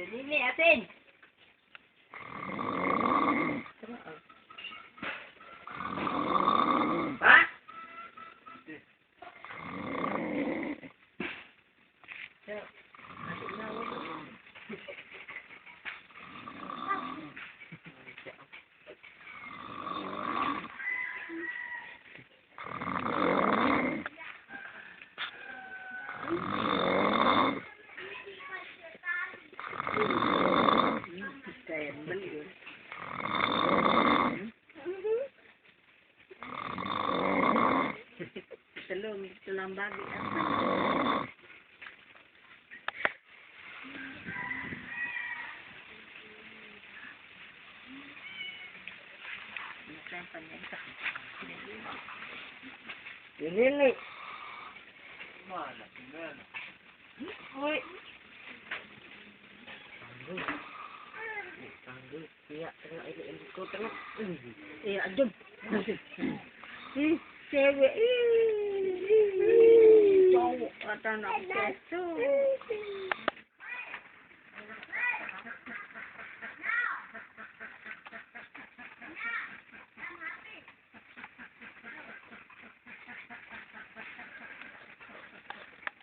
Dili atin. Ha? Ito lang bagay. Ini. Mana? Oi. Tangguh. Iya, tengok ini kau tengok. Iya, jom. Cewek. Cowok kata nak kesu.